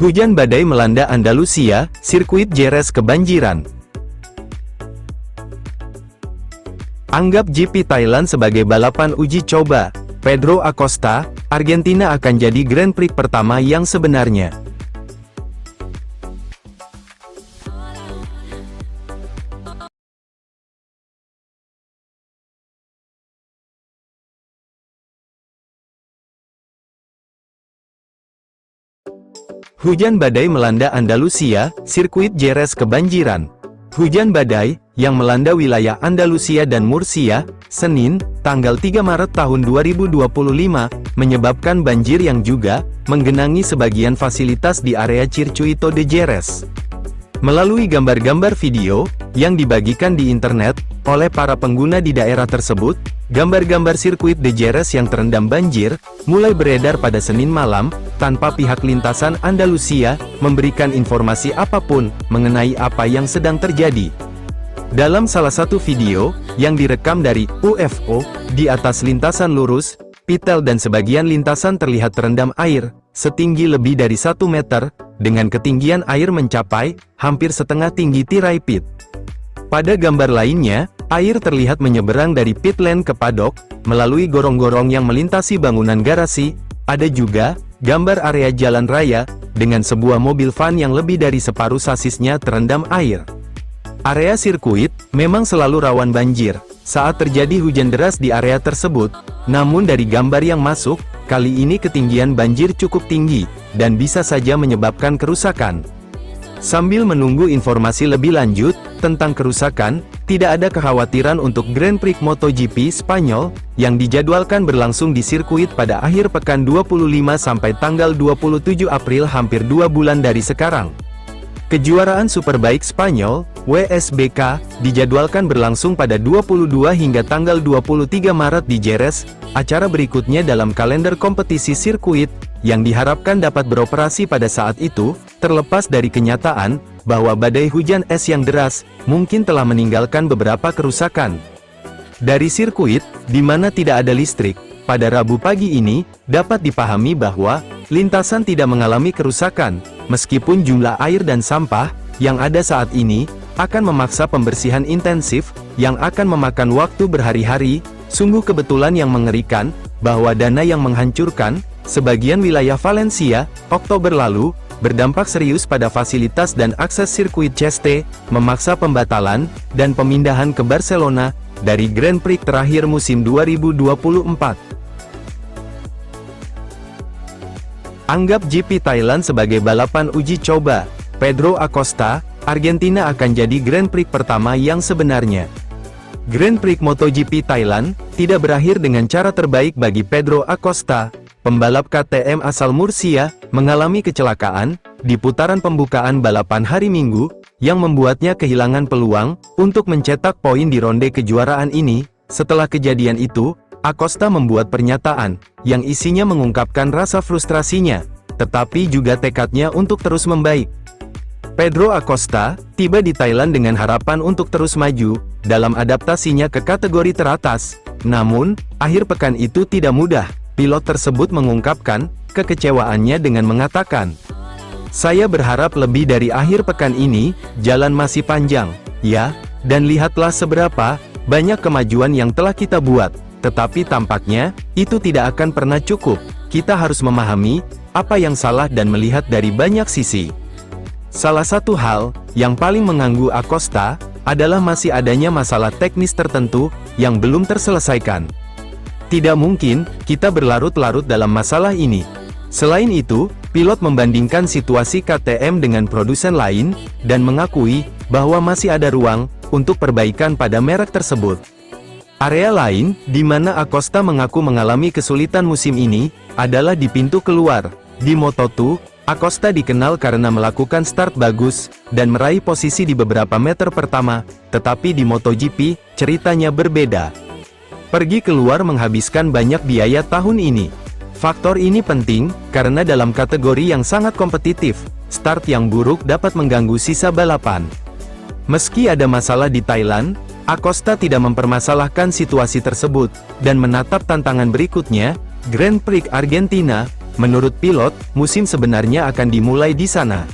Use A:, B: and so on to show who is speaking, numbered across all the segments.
A: Hujan badai melanda Andalusia, sirkuit Jerez kebanjiran. Anggap GP Thailand sebagai balapan uji coba. Pedro Acosta, Argentina akan jadi Grand Prix pertama yang sebenarnya. Hujan badai melanda Andalusia, sirkuit Jerez kebanjiran. Hujan badai, yang melanda wilayah Andalusia dan Murcia, Senin, tanggal 3 Maret tahun 2025, menyebabkan banjir yang juga menggenangi sebagian fasilitas di area Circuito de Jerez. Melalui gambar-gambar video yang dibagikan di internet oleh para pengguna di daerah tersebut, gambar-gambar sirkuit de Jerez yang terendam banjir mulai beredar pada Senin malam, tanpa pihak lintasan Andalusia memberikan informasi apapun mengenai apa yang sedang terjadi. Dalam salah satu video yang direkam dari UFO, di atas lintasan lurus, pitel dan sebagian lintasan terlihat terendam air setinggi lebih dari 1 meter, dengan ketinggian air mencapai hampir setengah tinggi tirai pit. Pada gambar lainnya, air terlihat menyeberang dari pit lane ke paddock, melalui gorong-gorong yang melintasi bangunan garasi. Ada juga gambar area jalan raya, dengan sebuah mobil van yang lebih dari separuh sasisnya terendam air. Area sirkuit memang selalu rawan banjir saat terjadi hujan deras di area tersebut, namun dari gambar yang masuk, kali ini ketinggian banjir cukup tinggi, dan bisa saja menyebabkan kerusakan. Sambil menunggu informasi lebih lanjut tentang kerusakan, tidak ada kekhawatiran untuk Grand Prix MotoGP Spanyol, yang dijadwalkan berlangsung di sirkuit pada akhir pekan 25 sampai tanggal 27 April, hampir 2 bulan dari sekarang. Kejuaraan Superbike Spanyol, WSBK, dijadwalkan berlangsung pada 22 hingga tanggal 23 Maret di Jerez, acara berikutnya dalam kalender kompetisi sirkuit, yang diharapkan dapat beroperasi pada saat itu, terlepas dari kenyataan bahwa badai hujan es yang deras mungkin telah meninggalkan beberapa kerusakan. Dari sirkuit, di mana tidak ada listrik, pada Rabu pagi ini, dapat dipahami bahwa lintasan tidak mengalami kerusakan, meskipun jumlah air dan sampah yang ada saat ini akan memaksa pembersihan intensif yang akan memakan waktu berhari-hari. Sungguh kebetulan yang mengerikan bahwa dana yang menghancurkan sebagian wilayah Valencia Oktober lalu berdampak serius pada fasilitas dan akses sirkuit Cheste, memaksa pembatalan dan pemindahan ke Barcelona dari Grand Prix terakhir musim 2024. Anggap GP Thailand sebagai balapan uji coba. Pedro Acosta, Argentina akan jadi Grand Prix pertama yang sebenarnya. Grand Prix MotoGP Thailand tidak berakhir dengan cara terbaik bagi Pedro Acosta. Pembalap KTM asal Murcia mengalami kecelakaan di putaran pembukaan balapan hari Minggu, yang membuatnya kehilangan peluang untuk mencetak poin di ronde kejuaraan ini. Setelah kejadian itu, Acosta membuat pernyataan yang isinya mengungkapkan rasa frustrasinya, tetapi juga tekadnya untuk terus membaik. Pedro Acosta tiba di Thailand dengan harapan untuk terus maju dalam adaptasinya ke kategori teratas. Namun, akhir pekan itu tidak mudah. Pilot tersebut mengungkapkan kekecewaannya dengan mengatakan, "Saya berharap lebih dari akhir pekan ini, jalan masih panjang, ya, dan lihatlah seberapa banyak kemajuan yang telah kita buat, tetapi tampaknya itu tidak akan pernah cukup. Kita harus memahami apa yang salah dan melihat dari banyak sisi." Salah satu hal yang paling mengganggu Acosta adalah masih adanya masalah teknis tertentu yang belum terselesaikan. Tidak mungkin kita berlarut-larut dalam masalah ini. Selain itu, pilot membandingkan situasi KTM dengan produsen lain, dan mengakui bahwa masih ada ruang untuk perbaikan pada merek tersebut. Area lain, di mana Acosta mengaku mengalami kesulitan musim ini, adalah di pintu keluar. Di Moto2, Acosta dikenal karena melakukan start bagus, dan meraih posisi di beberapa meter pertama, tetapi di MotoGP, ceritanya berbeda. Pergi keluar menghabiskan banyak biaya tahun ini. Faktor ini penting, karena dalam kategori yang sangat kompetitif, start yang buruk dapat mengganggu sisa balapan. Meski ada masalah di Thailand, Acosta tidak mempermasalahkan situasi tersebut, dan menatap tantangan berikutnya, Grand Prix Argentina, menurut pilot, musim sebenarnya akan dimulai di sana.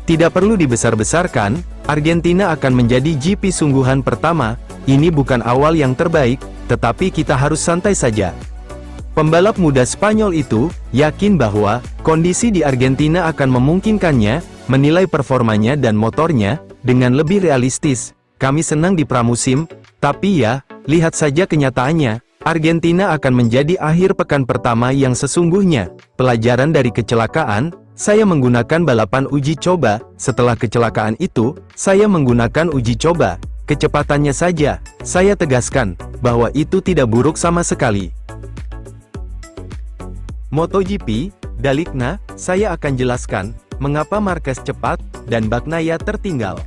A: Tidak perlu dibesar-besarkan, Argentina akan menjadi GP sungguhan pertama. Ini bukan awal yang terbaik, tetapi kita harus santai saja. Pembalap muda Spanyol itu yakin bahwa kondisi di Argentina akan memungkinkannya menilai performanya dan motornya dengan lebih realistis. Kami senang di pramusim, tapi ya, lihat saja kenyataannya. Argentina akan menjadi akhir pekan pertama yang sesungguhnya. Pelajaran dari kecelakaan, saya menggunakan balapan uji coba. Setelah kecelakaan itu, saya menggunakan uji coba. Kecepatannya saja, saya tegaskan bahwa itu tidak buruk sama sekali. MotoGP, Dalikna, saya akan jelaskan mengapa Marquez cepat dan Bagnaia tertinggal.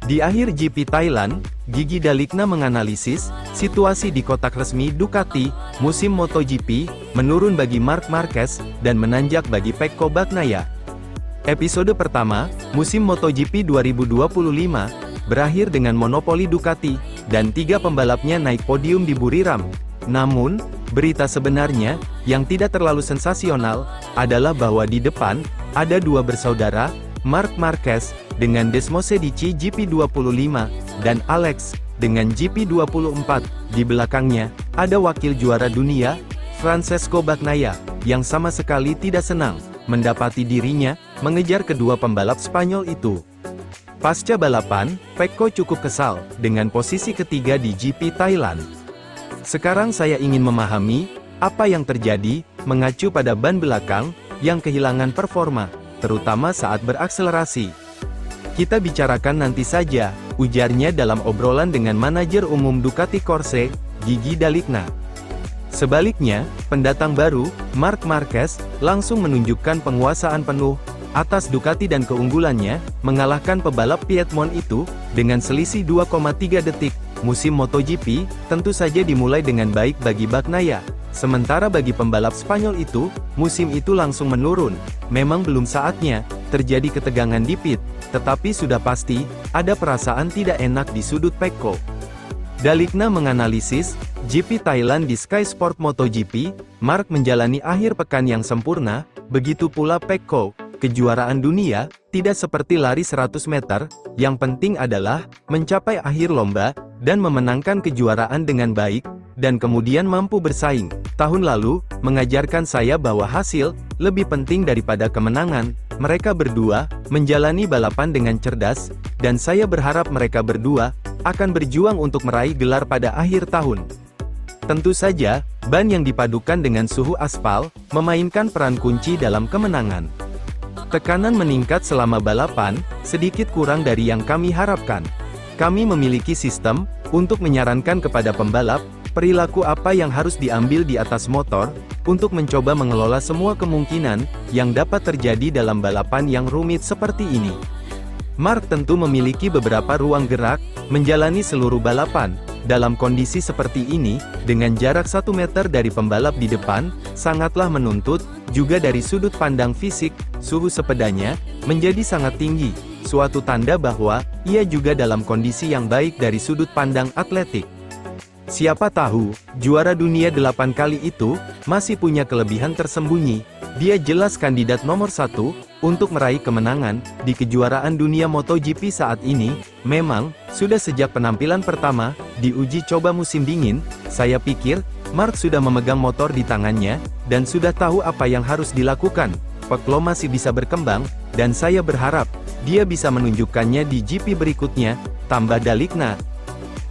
A: Di akhir GP Thailand, Gigi Dalikna menganalisis situasi di kotak resmi Ducati musim MotoGP menurun bagi Marc Marquez dan menanjak bagi Pecco Bagnaia. Episode pertama, musim MotoGP 2025, berakhir dengan monopoli Ducati, dan 3 pembalapnya naik podium di Buriram. Namun, berita sebenarnya, yang tidak terlalu sensasional, adalah bahwa di depan, ada 2 bersaudara, Marc Marquez, dengan Desmosedici GP25, dan Alex, dengan GP24. Di belakangnya, ada wakil juara dunia, Francesco Bagnaia, yang sama sekali tidak senang mendapati dirinya mengejar kedua pembalap Spanyol itu. Pasca balapan, Pecco cukup kesal dengan posisi ketiga di GP Thailand. Sekarang saya ingin memahami apa yang terjadi, mengacu pada ban belakang yang kehilangan performa, terutama saat berakselerasi. Kita bicarakan nanti saja, ujarnya dalam obrolan dengan manajer umum Ducati Corse, Gigi Dalikna. Sebaliknya, pendatang baru, Marc Marquez, langsung menunjukkan penguasaan penuh atas Ducati dan keunggulannya, mengalahkan pebalap Piedmont itu, dengan selisih 2,3 detik. Musim MotoGP, tentu saja dimulai dengan baik bagi Bagnaia. Sementara bagi pembalap Spanyol itu, musim itu langsung menurun. Memang belum saatnya terjadi ketegangan di pit, tetapi sudah pasti ada perasaan tidak enak di sudut Pecco. Dalikna menganalisis GP Thailand di Sky Sport MotoGP. Marc menjalani akhir pekan yang sempurna, begitu pula Pecco. Kejuaraan dunia tidak seperti lari 100 meter, yang penting adalah mencapai akhir lomba dan memenangkan kejuaraan dengan baik, dan kemudian mampu bersaing. Tahun lalu mengajarkan saya bahwa hasil lebih penting daripada kemenangan. Mereka berdua menjalani balapan dengan cerdas, dan saya berharap mereka berdua akan berjuang untuk meraih gelar pada akhir tahun. Tentu saja, ban yang dipadukan dengan suhu aspal memainkan peran kunci dalam kemenangan. Tekanan meningkat selama balapan, sedikit kurang dari yang kami harapkan. Kami memiliki sistem untuk menyarankan kepada pembalap perilaku apa yang harus diambil di atas motor, untuk mencoba mengelola semua kemungkinan yang dapat terjadi dalam balapan yang rumit seperti ini. Marc tentu memiliki beberapa ruang gerak, menjalani seluruh balapan. Dalam kondisi seperti ini, dengan jarak 1 meter dari pembalap di depan, sangatlah menuntut, juga dari sudut pandang fisik, suhu sepedanya menjadi sangat tinggi, suatu tanda bahwa ia juga dalam kondisi yang baik dari sudut pandang atletik. Siapa tahu, juara dunia 8 kali itu masih punya kelebihan tersembunyi. Dia jelas kandidat nomor 1 untuk meraih kemenangan di kejuaraan dunia MotoGP saat ini. Memang, sudah sejak penampilan pertama di uji coba musim dingin, saya pikir Marc sudah memegang motor di tangannya dan sudah tahu apa yang harus dilakukan. Pecco masih bisa berkembang, dan saya berharap dia bisa menunjukkannya di GP berikutnya, tambah Dalikna.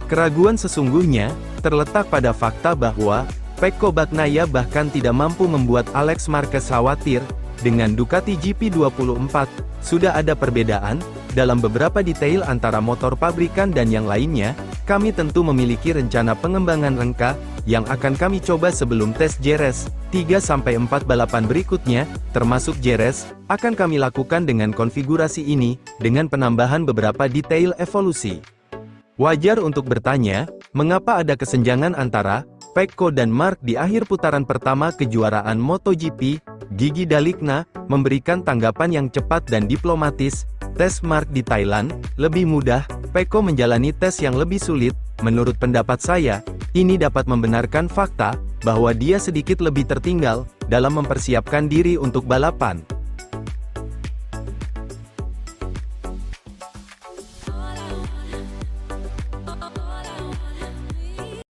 A: Keraguan sesungguhnya terletak pada fakta bahwa Pecco Bagnaia bahkan tidak mampu membuat Alex Marquez khawatir. Dengan Ducati GP24, sudah ada perbedaan dalam beberapa detail antara motor pabrikan dan yang lainnya. Kami tentu memiliki rencana pengembangan rangka yang akan kami coba sebelum tes Jerez. 3-4 balapan berikutnya, termasuk Jerez, akan kami lakukan dengan konfigurasi ini, dengan penambahan beberapa detail evolusi. Wajar untuk bertanya, mengapa ada kesenjangan antara Pecco dan Marc di akhir putaran pertama kejuaraan MotoGP? Gigi Dalikna memberikan tanggapan yang cepat dan diplomatis. Tes Marc di Thailand lebih mudah, Pecco menjalani tes yang lebih sulit. Menurut pendapat saya, ini dapat membenarkan fakta bahwa dia sedikit lebih tertinggal dalam mempersiapkan diri untuk balapan.